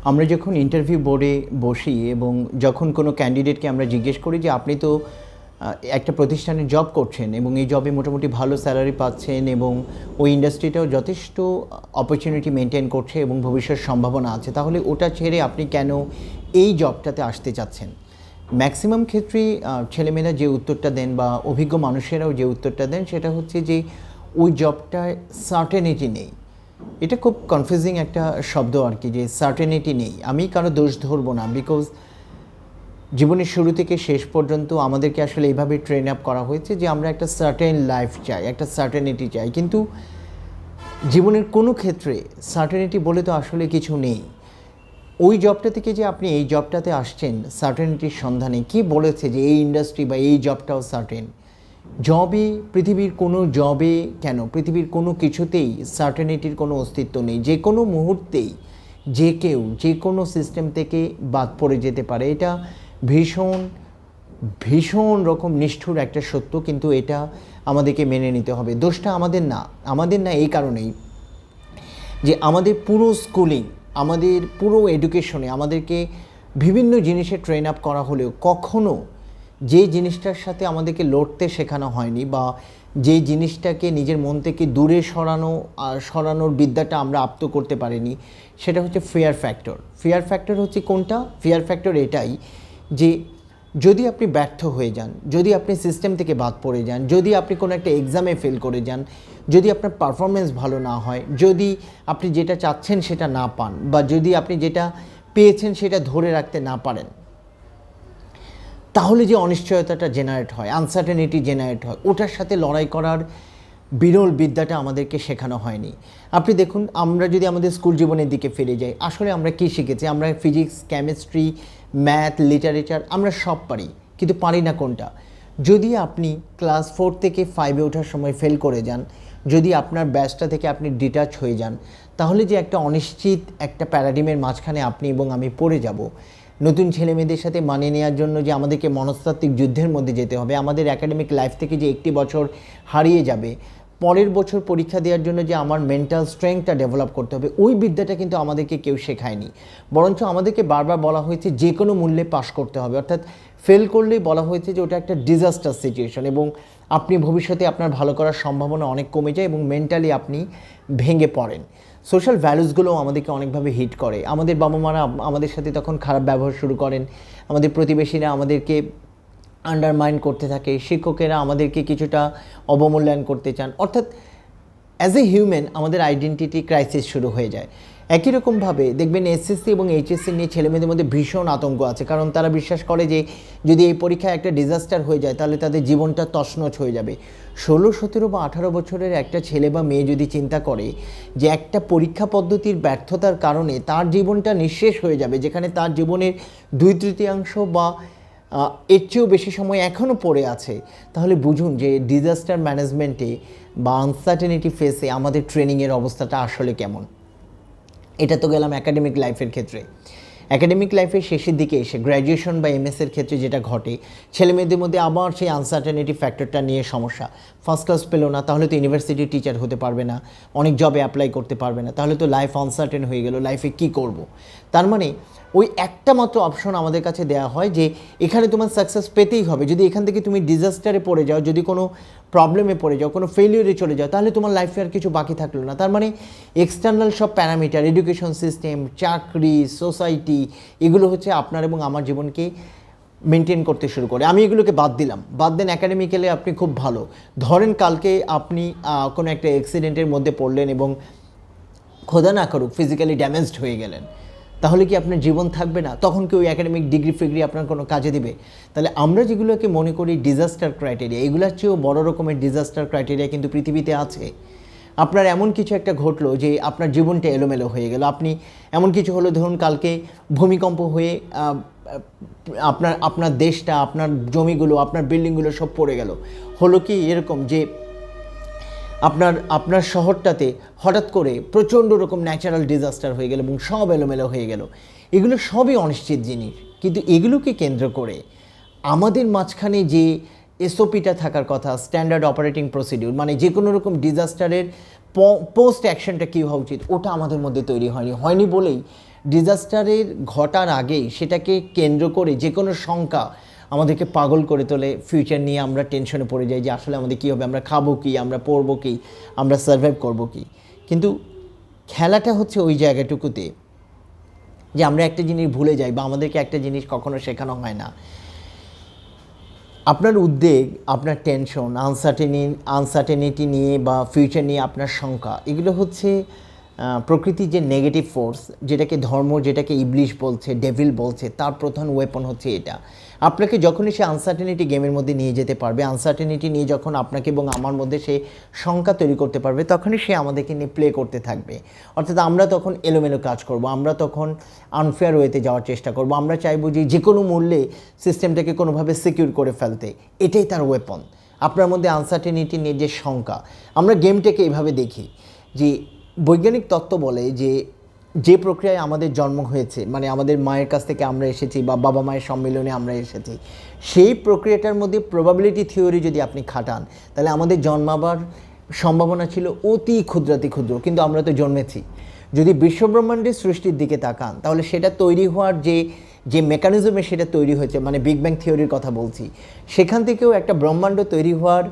আমরা যখন ইন্টারভিউ বোর্ডে বসি এবং যখন কোনো ক্যান্ডিডেটকে আমরা জিজ্ঞেস করি যে আপনি তো একটা প্রতিষ্ঠানে জব করছেন এবং এই জবে মোটামুটি ভালো স্যালারি পাচ্ছেন এবং ওই ইন্ডাস্ট্রিটাও যথেষ্ট অপরচুনিটি মেনটেন করছে এবং ভবিষ্যৎ সম্ভাবনা আছে, তাহলে ওটা ছেড়ে আপনি কেন এই জবটাতে আসতে চাচ্ছেন? ম্যাক্সিমাম ক্ষেত্রেই ছেলেমেয়েরা যে উত্তরটা দেন বা অভিজ্ঞ মানুষেরাও যে উত্তরটা দেন সেটা হচ্ছে যে ওই জবটায় সার্টেনিটি নেই। এটা খুব কনফিউজিং একটা শব্দ আর কি, যে সার্টেনিটি নেই। আমি কারো দোষ ধরবো না, বিকজ জীবনের শুরু থেকে শেষ পর্যন্ত আমাদেরকে আসলে এইভাবে ট্রেন আপ করা হয়েছে যে আমরা একটা সার্টেন লাইফ চাই, একটা সার্টেনিটি চাই। কিন্তু জীবনের কোনো ক্ষেত্রে সার্টেনিটি বলে তো আসলে কিছু নেই। ওই জবটা থেকে যে আপনি এই জবটাতে আসছেন সার্টেনিটির সন্ধানে, কি বলেছে যে এই ইন্ডাস্ট্রি বা এই জবটাও সার্টেন? জবে, পৃথিবীর কোনো জবে কেন, পৃথিবীর কোনো কিছুতেই সার্টেনিটির কোনো অস্তিত্ব নেই। যে কোনো মুহূর্তেই যে কেউ যে কোনো সিস্টেম থেকে বাদ পড়ে যেতে পারে। এটা ভীষণ ভীষণ রকম নিষ্ঠুর একটা সত্য, কিন্তু এটা আমাদেরকে মেনে নিতে হবে। দোষটা আমাদের না এই কারণেই যে আমাদের পুরো স্কুলিং, আমাদের পুরো এডুকেশনে আমাদেরকে বিভিন্ন জিনিসে ট্রেন আপ করা হলেও কখনো যে জিনিসটার সাথে আমাদেরকে লড়তে শেখানো হয়নি বা যে জিনিসটাকে নিজের মন থেকে দূরে সরানোর বিদ্যাটা আমরা আপ্ত করতে পারিনি, সেটা হচ্ছে ফিয়ার ফ্যাক্টর। ফিয়ার ফ্যাক্টর হচ্ছে কোনটা? ফিয়ার ফ্যাক্টর এটাই যে যদি আপনি ব্যর্থ হয়ে যান, যদি আপনি সিস্টেম থেকে বাদ পড়ে যান, যদি আপনি কোনো একটা এক্সামে ফেল করে যান, যদি আপনার পারফরমেন্স ভালো না হয়, যদি আপনি যেটা চাচ্ছেন সেটা না পান, বা যদি আপনি যেটা পেয়েছেন সেটা ধরে রাখতে না পারেন, তাহলে যে অনিশ্চয়তাটা জেনারেট হয়, আনসার্টেনিটি জেনারেট হয়, ওটার সাথে লড়াই করার বিরল বিদ্যাটা আমাদেরকে শেখানো হয়নি। আপনি দেখুন, আমরা যদি আমাদের স্কুল জীবনের দিকে ফিরে যাই, আসলে আমরা কী শিখেছি? আমরা ফিজিক্স, কেমিস্ট্রি, ম্যাথ, লিটারেচার আমরা সব পারি, কিন্তু পারি না কোনটা? যদি আপনি ক্লাস 4 থেকে 5-এ ওঠার সময় ফেল করে যান, যদি আপনার ব্যাচটা থেকে আপনি ডিটাচ হয়ে যান, তাহলে যে একটা অনিশ্চিত একটা প্যারাডিমের মাঝখানে আপনি এবং আমি পড়ে যাব, নতুন ছেলেমেয়েদের সাথে মানিয়ে নেওয়ার জন্য যে আমাদেরকে মনস্তাত্ত্বিক যুদ্ধের মধ্যে যেতে হবে, আমাদের একাডেমিক লাইফ থেকে যে একটি বছর হারিয়ে যাবে, পরের বছর পরীক্ষা দেওয়ার জন্য যে আমার মেন্টাল স্ট্রেংথটা ডেভেলপ করতে হবে, ওই বিদ্যাটা কিন্তু আমাদেরকে কেউ শেখায়নি। বরঞ্চ আমাদেরকে বারবার বলা হয়েছে যে কোনো মূল্যে পাশ করতে হবে, অর্থাৎ ফেল করলেই বলা হয়েছে যে ওটা একটা ডিজাস্টার সিচুয়েশন এবং আপনি ভবিষ্যতে আপনার ভালো করার সম্ভাবনা অনেক কমে যায় এবং মেন্টালি আপনি ভেঙে পড়েন। সোশ্যাল ভ্যালুসগুলোও আমাদেরকে অনেকভাবে হিট করে। আমাদের বাবা মারা আমাদের সাথে তখন খারাপ ব্যবহার শুরু করেন, আমাদের প্রতিবেশীরা আমাদেরকে আন্ডারমাইন করতে থাকে, শিক্ষকেরা আমাদেরকে কিছুটা অবমূল্যায়ন করতে চান, অর্থাৎ অ্যাজ এ হিউম্যান আমাদের আইডেন্টিটি ক্রাইসিস শুরু হয়ে যায়। একই রকমভাবে দেখবেন এসএসসি এবং এইচএসসি নিয়ে ছেলেমেয়েদের মধ্যে ভীষণ আতঙ্ক আছে, কারণ তারা বিশ্বাস করে যে যদি এই পরীক্ষায় একটা ডিজাস্টার হয়ে যায় তাহলে তাদের জীবনটা তছনছ হয়ে যাবে। 16, 17 বা 18 বছরের একটা ছেলে বা মেয়ে যদি চিন্তা করে যে একটা পরীক্ষা পদ্ধতির ব্যর্থতার কারণে তার জীবনটা নিঃশেষ হয়ে যাবে, যেখানে তার জীবনের 2/3 বা এর চেয়েও বেশি সময় এখনও পড়ে আছে, তাহলে বুঝুন যে ডিজাস্টার ম্যানেজমেন্টে বা আনসার্টেনিটি ফেসে আমাদের ট্রেনিংয়ের অবস্থাটা আসলে কেমন। এটা তো গেলাম একাডেমিক লাইফের ক্ষেত্রে। একাডেমিক লাইফের শেষের দিকে এসে গ্র্যাজুয়েশন বা এমএসের ক্ষেত্রে যেটা ঘটে, ছেলেমেয়েদের মধ্যে আবার সেই আনসার্টেনিটি ফ্যাক্টরটা নিয়ে সমস্যা। ফার্স্ট ক্লাস পেলো না, তাহলে তো ইউনিভার্সিটির টিচার হতে পারবে না, অনেক জবে অ্যাপ্লাই করতে পারবে না, তাহলে তো লাইফ আনসার্টেন হয়ে গেল, লাইফে কী করব। তার মানে ওই একটা মাত্র অপশন আমাদের কাছে দেওয়া হয় যে এখানে তোমার সাকসেস পেতেই হবে। যদি এখান থেকে তুমি ডিজাস্টারে পড়ে যাও, যদি কোনো প্রবলেমে পড়ে যাও, কোনো ফেলিওরে চলে যাও, তাহলে তোমার লাইফে আর কিছু বাকি থাকলো না। তার মানে এক্সটার্নাল সব প্যারামিটার, এডুকেশন সিস্টেম, চাকরি, সোসাইটি, এগুলো হচ্ছে আপনার এবং আমার জীবনকে মেনটেন করতে শুরু করে। আমি এগুলোকে বাদ দিলাম, বাদ দেন অ্যাকাডেমিক্যালি আপনি খুব ভালো। ধরেন কালকে আপনি কোনো একটা অ্যাক্সিডেন্টের মধ্যে পড়লেন এবং খোদা না করুক ফিজিক্যালি ড্যামেজড হয়ে গেলেন, তাহলে কি আপনার জীবন থাকবে না? তখন কি ওই একাডেমিক ডিগ্রি ফিগ্রি আপনার কোনো কাজে দিবে? তাহলে আমরা যেগুলোকে মনে করি ডিজাস্টার ক্রাইটেরিয়া, এগুলোর চেয়েও বড় রকমের ডিজাস্টার ক্রাইটেরিয়া কিন্তু পৃথিবীতে আছে। আপনার এমন কিছু একটা ঘটলো যে আপনার জীবনটা এলোমেলো হয়ে গেল, আপনি এমন কিছু হলো, ধরুন কালকে ভূমিকম্প হয়ে আপনার দেশটা, আপনার জমিগুলো, আপনার বিল্ডিংগুলো সব পড়ে গেল। হলো কি এরকম যে আপনার শহরটাতে হঠাৎ করে প্রচণ্ড রকম ন্যাচারাল ডিজাস্টার হয়ে গেল এবং সব এলোমেলো হয়ে গেল। এগুলো সবই অনিশ্চিত জিনিস, কিন্তু এগুলোকে কেন্দ্র করে আমাদের মাঝখানে যে এসওপিটা থাকার কথা, স্ট্যান্ডার্ড অপারেটিং প্রসিডিউর, মানে যে কোনো রকম ডিজাস্টারের পোস্ট অ্যাকশনটা কী হওয়া উচিত, ওটা আমাদের মধ্যে তৈরি হয়নি বলেই ডিজাস্টারের ঘটার আগেই সেটাকে কেন্দ্র করে যে কোনো শঙ্কা আমাদেরকে পাগল করে তোলে। ফিউচার নিয়ে আমরা টেনশনে পড়ে যাই যে আসলে আমাদের কী হবে, আমরা খাবো কি, আমরা পরবো কি, আমরা সার্ভাইভ করবো কি। কিন্তু খেলাটা হচ্ছে ওই জায়গাটুকুতে যে আমরা একটা জিনিস ভুলে যাই বা আমাদেরকে একটা জিনিস কখনো শেখানো হয় না। আপনার উদ্বেগ, আপনার টেনশন, আনসার্টেনিটি নিয়ে বা ফিউচার নিয়ে আপনার শঙ্কা, এগুলো হচ্ছে প্রকৃতির যে নেগেটিভ ফোর্স, যেটাকে ধর্ম, যেটাকে ইবলিশ বলছে, ডেভিল বলছে, তার প্রধান ওয়েপন হচ্ছে এটা। আপনাকে যখনই সে আনসার্টেনিটি গেমের মধ্যে নিয়ে যেতে পারবে, আনসার্টেনিটি নিয়ে যখন আপনাকে এবং আমার মধ্যে সে শঙ্কা তৈরি করতে পারবে, তখনই সে আমাদেরকে নিয়ে প্লে করতে থাকবে। অর্থাৎ আমরা তখন এলোমেলো কাজ করব, আমরা তখন আনফেয়ার ওয়েতে যাওয়ার চেষ্টা করব, আমরা চাইবো যে কোনো মূল্যে সিস্টেমটাকে কোনোভাবে সিকিউর করে ফেলতে। এটাই তার ওয়েপন। আপনার মধ্যে আনসার্টেনিটি নিয়ে যে শঙ্কা, আমরা গেমটাকে এভাবে দেখি যে বৈজ্ঞানিক তত্ত্ব বলে যে প্রক্রিয়ায় আমাদের জন্ম হয়েছে, মানে আমাদের মায়ের কাছ থেকে আমরা এসেছি বা বাবা মায়ের সম্মিলনে আমরা এসেছি, সেই প্রক্রিয়াটার মধ্যে প্রবাবিলিটি থিওরি যদি আপনি খাটান, তাহলে আমাদের জন্মাবার সম্ভাবনা ছিল অতি ক্ষুদ্রাতি ক্ষুদ্র, কিন্তু আমরা তো জন্মেছি। যদি বিশ্বব্রহ্মাণ্ডের সৃষ্টির দিকে তাকান, তাহলে সেটা তৈরি হওয়ার যে মেকানিজমে সেটা তৈরি হয়েছে, মানে বিগ ব্যাং থিওরির কথা বলছি, সেখান থেকেও একটা ব্রহ্মাণ্ড তৈরি হওয়ার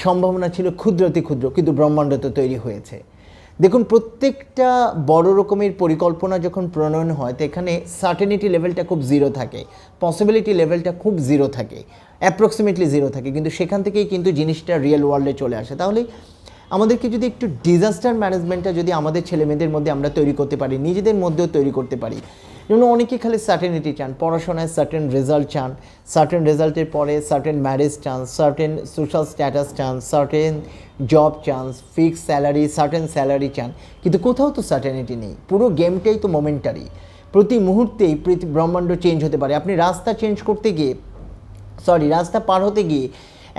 সম্ভাবনা ছিল ক্ষুদ্রাতি ক্ষুদ্র, কিন্তু ব্রহ্মাণ্ড তো তৈরি হয়েছে। দেখুন, প্রত্যেকটা বড় রকমের পরিকল্পনা যখন প্রণয়ন হয়, তো এখানে সার্টেনিটি লেভেলটা খুব জিরো থাকে, পসিবিলিটি লেভেলটা খুব জিরো থাকে, অ্যাপ্রক্সিমেটলি জিরো থাকে, কিন্তু সেখান থেকেই কিন্তু জিনিসটা রিয়েল ওয়ার্ল্ডে চলে আসে। তাহলে আমাদেরকে যদি একটু ডিজাস্টার ম্যানেজমেন্টটা যদি আমাদের ছেলেমেয়েদের মধ্যে আমরা তৈরি করতে পারি, নিজেদের মধ্যেও তৈরি করতে পারি। যেমন অনেকেই খালি সার্টেনিটি চান, পড়াশোনায় সার্টেন রেজাল্ট চান, সার্টেন রেজাল্টের পরে সার্টেন ম্যারেজ চান, সার্টেন সোশ্যাল স্ট্যাটাস চান, সার্টেন জব চান, ফিক্স স্যালারি, সার্টেন স্যালারি চান, কিন্তু কোথাও তো সার্টেনিটি নেই। পুরো গেমটাই তো মোমেন্টারি, প্রতি মুহূর্তেই ব্রহ্মাণ্ড চেঞ্জ হতে পারে। আপনি রাস্তা চেঞ্জ করতে গিয়ে, রাস্তা পার হতে গিয়ে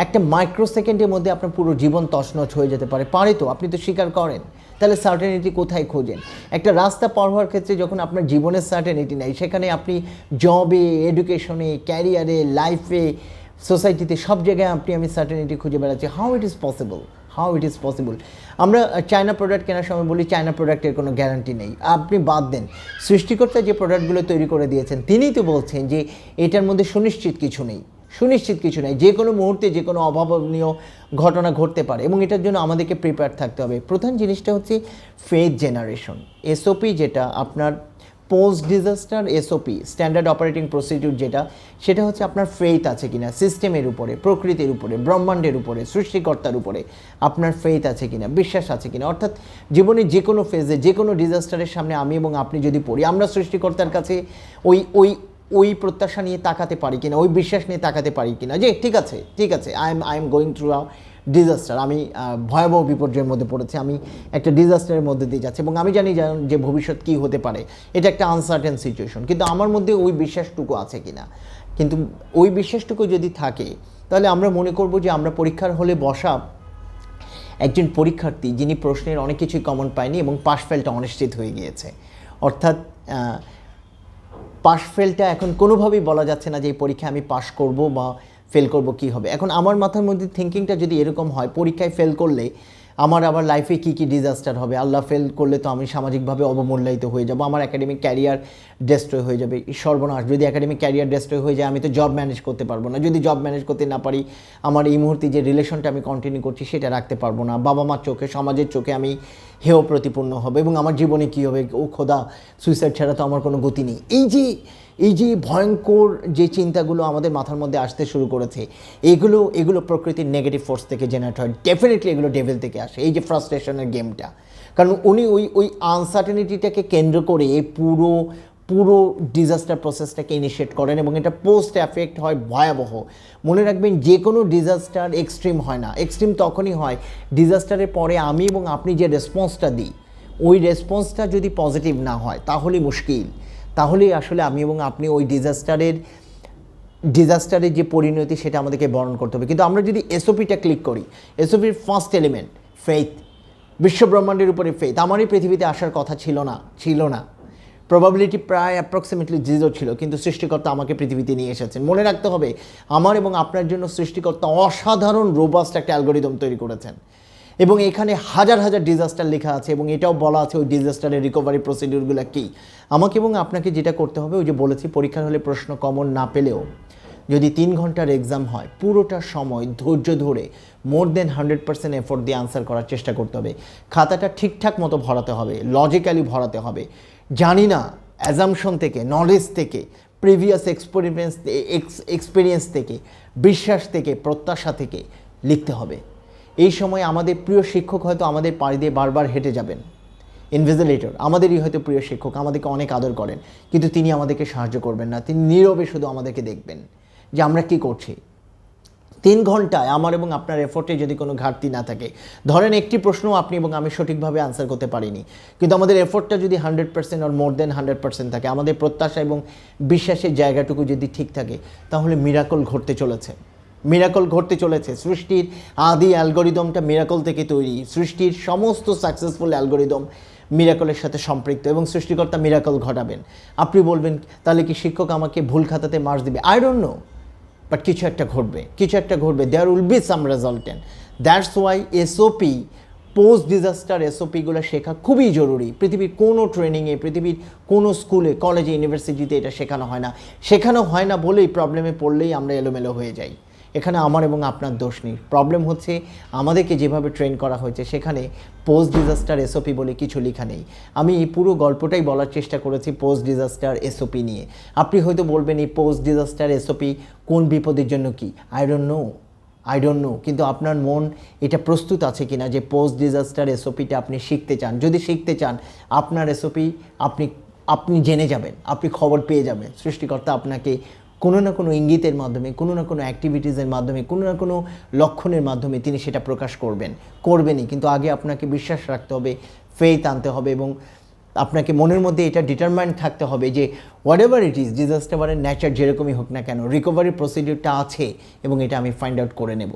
একটা মাইক্রো সেকেন্ডের মধ্যে আপনার পুরো জীবন তছনছ হয়ে যেতে পারে। তো আপনি তো স্বীকার করেন, তাহলে সার্টেনিটি কোথায় খোঁজেন? একটা রাস্তা পার হওয়ার ক্ষেত্রে যখন আপনার জীবনের সার্টেনিটি নেই, সেখানে আপনি জবে, এডুকেশনে, ক্যারিয়ারে, লাইফে, সোসাইটিতে, সব জায়গায় আমি সার্টেনিটি খুঁজে বেড়াচ্ছি। How it is possible? আমরা চায়না প্রোডাক্ট কেনার সময় বলি চায়না প্রোডাক্টের কোনো গ্যারান্টি নেই। আপনি বাদ দেন, সৃষ্টিকর্তা যে প্রোডাক্টগুলো তৈরি করে দিয়েছেন, তিনিই তো বলছেন যে এটার মধ্যে সুনিশ্চিত কিছু নেই, যে কোনো মুহূর্তে যে কোনো অভাবনীয় ঘটনা ঘটতে পারে, এবং এটার জন্য আমাদেরকে প্রিপেয়ার থাকতে হবে। প্রধান জিনিসটা হচ্ছে ফেথ জেনারেশন, এসওপি, যেটা আপনার post disaster SOP, standard operating procedure, সেটা হচ্ছে আপনার ফেথ আছে কিনা সিস্টেমের উপরে, প্রকৃতির উপরে, ব্রহ্মাণ্ডের উপরে, সৃষ্টিকর্তার উপরে আপনার ফেথ আছে কিনা, বিশ্বাস আছে কিনা। অর্থাৎ জীবনে যে কোনো ফেজে, যে কোনো ডিজাস্টারের সামনে আমি এবং আপনি যদি পড়ি, আমরা সৃষ্টিকর্তার কাছে ওই প্রত্যাশা নিয়ে তাকাতে পারি কিনা, ওই বিশ্বাস নিয়ে তাকাতে পারি কিনা যে ঠিক আছে I am going through a disaster, আমি ভয়াবহ বিপর্যয়ের মধ্যে পড়েছি, আমি একটা ডিজাস্টারের মধ্যে দিয়ে যাচ্ছি এবং আমি জানি যে ভবিষ্যৎ কী হতে পারে, এটা একটা আনসার্টেন সিচুয়েশন, কিন্তু আমার মধ্যে ওই বিশ্বাসটুকু আছে কিনা। কিন্তু ওই বিশ্বাসটুকু যদি থাকে, তাহলে আমরা মনে করব যে আমরা পরীক্ষার হলে বসা একজন পরীক্ষার্থী যিনি প্রশ্নের অনেক কিছুই কমন পায়নি এবং পাশ ফেলটা অনিশ্চিত হয়ে গিয়েছে। অর্থাৎ পাশ ফেলটা এখন কোনোভাবেই বলা যাচ্ছে না যে এই পরীক্ষায় আমি পাশ করব বা ফেল করব, কী হবে। এখন আমার মাথার মধ্যে থিঙ্কিংটা যদি এরকম হয়, পরীক্ষায় ফেল করলে আমার আবার লাইফে কী ডিজাস্টার হবে, আল্লাহ, ফেল করলে তো আমি সামাজিকভাবে অবমূল্যায়িত হয়ে যাব, আমার একাডেমিক ক্যারিয়ার ডেস্ট্রয় হয়ে যাবে, সর্বনাশ। যদি একাডেমিক ক্যারিয়ার ডেস্ট্রয় হয়ে যায়, আমি তো জব ম্যানেজ করতে পারবো না, যদি জব ম্যানেজ করতে না পারি, আমার এই মুহূর্তে যে রিলেশনটা আমি কন্টিনিউ করছি সেটা রাখতে পারবো না, বাবা মার চোখে, সমাজের চোখে আমি হেয় প্রতিপন্ন হবে, এবং আমার জীবনে কী হবে, ও খোদা, সুইসাইড ছাড়া তো আমার কোনো গতি নেই। এই যে ভয়ঙ্কর যে চিন্তাগুলো আমাদের মাথার মধ্যে আসতে শুরু করেছে, এগুলো প্রকৃতির নেগেটিভ ফোর্স থেকে জেনারেট হয়। ডেফিনেটলি এগুলো ডেভিল থেকে আসে, এই যে ফ্রাস্ট্রেশনের গেমটা, কারণ উনি ওই আনসার্টেনিটিটাকে কেন্দ্র করে পুরো ডিজাস্টার প্রসেসটাকে ইনিশিয়েট করেন, এবং এটা পোস্ট এফেক্ট হয় ভয়াবহ। মনে রাখবেন, যে কোনো ডিজাস্টার এক্সট্রিম হয় না, এক্সট্রিম তখনই হয় ডিজাস্টারের পরে আমি এবং আপনি যে রেসপন্সটা দিই, ওই রেসপন্সটা যদি পজিটিভ না হয়, তাহলেই মুশকিল, তাহলেই আসলে আমি এবং আপনি ওই ডিজাস্টারের যে পরিণতি সেটা আমাদেরকে বরণ করতে হবে। কিন্তু আমরা যদি এসওপিটা ক্লিক করি, এসওপির ফার্স্ট এলিমেন্ট ফেথ, বিশ্বব্রহ্মাণ্ডের উপরে ফেথ। আমারই পৃথিবীতে আসার কথা ছিল না, প্রবাবিলিটি প্রায় অ্যাপ্রক্সিমেটলি 0 ছিল, কিন্তু সৃষ্টিকর্তা আমাকে পৃথিবীতে নিয়ে এসেছেন। মনে রাখতে হবে, আমার এবং আপনার জন্য সৃষ্টিকর্তা অসাধারণ রোবাস্ট একটা অ্যালগোরিদম তৈরি করেছেন, এবং এখানে হাজার হাজার ডিজাস্টার লেখা আছে এবং এটাও বলা আছে ওই ডিজাস্টারের রিকভারি প্রসিডিউরগুলো কী। আমাকে এবং আপনাকে যেটা করতে হবে, ওই যে বলেছি পরীক্ষার হলে প্রশ্ন কমন না পেলেও যদি 3 ঘন্টার এক্সাম হয়, পুরোটা সময় ধৈর্য ধরে মোর দেন 100% এফোর্ট দিয়ে আনসার করার চেষ্টা করতে হবে। খাতাটা ঠিকঠাক মতো ভরাতে হবে, লজিক্যালি ভরাতে হবে। জানি না অ্যাজামশন থেকে, নলেজ থেকে, প্রিভিয়াস এক্সপিরিয়েন্স থেকে, বিশ্বাস থেকে, প্রত্যাশা থেকে লিখতে হবে। এই সময় আমাদের প্রিয় শিক্ষক হয়তো আমাদের পাড়ি দিয়ে বারবার হেঁটে যাবেন, ইনভিজিলেটর আমাদেরই হয়তো প্রিয় শিক্ষক, আমাদেরকে অনেক আদর করেন, কিন্তু তিনি আমাদেরকে সাহায্য করবেন না। তিনি নীরবে শুধু আমাদেরকে দেখবেন যে আমরা কী করছি। 3 ঘন্টায় আমার এবং আপনার এফোর্টে যদি কোনো ঘাটতি না থাকে, ধরেন একটি প্রশ্ন আপনি এবং আমি সঠিকভাবে আনসার করতে পারিনি, কিন্তু আমাদের এফোর্টটা যদি 100% আর মোর দেন 100% থাকে, আমাদের প্রত্যাশা এবং বিশ্বাসের জায়গাটুকু যদি ঠিক থাকে, তাহলে মিরাকল ঘটতে চলেছে। মিরাকল ঘটতে চলেছে। সৃষ্টির আদি অ্যালগোরিদমটা মিরাকল থেকে তৈরি। সৃষ্টির সমস্ত সাকসেসফুল অ্যালগোরিদম মিরাকলের সাথে সম্পৃক্ত এবং সৃষ্টিকর্তা মিরাকল ঘটাবেন। আপনি বলবেন তাহলে কি শিক্ষক আমাকে ভুল খাতাতে মার্কস দেবে? আই ডোন্ট নো, বাট কিছু একটা ঘটবে, কিছু একটা ঘটবে। There will be some resultant. That's why SOP, post disaster এসওপিগুলো শেখা খুবই জরুরি। পৃথিবীর কোনো ট্রেনিংয়ে, পৃথিবীর কোনো স্কুলে, কলেজে, ইউনিভার্সিটিতে এটা শেখানো হয় না। শেখানো হয় না বলেই প্রবলেমে পড়লেই আমরা এলোমেলো হয়ে যাই। এখানে আমার এবং আপনার দোষ নেই। প্রবলেম হচ্ছে আমাদেরকে যেভাবে ট্রেন করা হয়েছে সেখানে পোস্ট ডিজাস্টার এসওপি বলে কিছু লেখা নেই। আমি এই পুরো গল্পটাই বলার চেষ্টা করেছি পোস্ট ডিজাস্টার এসওপি নিয়ে। আপনি হয়তো বলবেন এই পোস্ট ডিজাস্টার এসওপি কোন বিপদের জন্য কি? আই ডোন্ট নো, কিন্তু আপনার মন এটা প্রস্তুত আছে কিনা যে পোস্ট ডিজাস্টার এসওপিটা আপনি শিখতে চান? যদি শিখতে চান, আপনার এসওপি আপনি জেনে যাবেন, আপনি খবর পেয়ে যাবেন। সৃষ্টিকর্তা আপনাকে কোনো না কোনো ইঙ্গিতের মাধ্যমে, কোনো না কোনো অ্যাক্টিভিটিসের মাধ্যমে, কোনো না কোনো লক্ষণের মাধ্যমে তিনি সেটা প্রকাশ করবেনই। কিন্তু আগে আপনাকে বিশ্বাস রাখতে হবে, ফেইথ আনতে হবে এবং আপনাকে মনের মধ্যে এটা ডিটারমাইন্ড থাকতে হবে যে হোয়াট এভার ইট ইজ, ডিজাস্টারের নেচার যেরকমই হোক না কেন, রিকভারি প্রসিডিউরটা আছে এবং এটা আমি ফাইন্ড আউট করে নেব।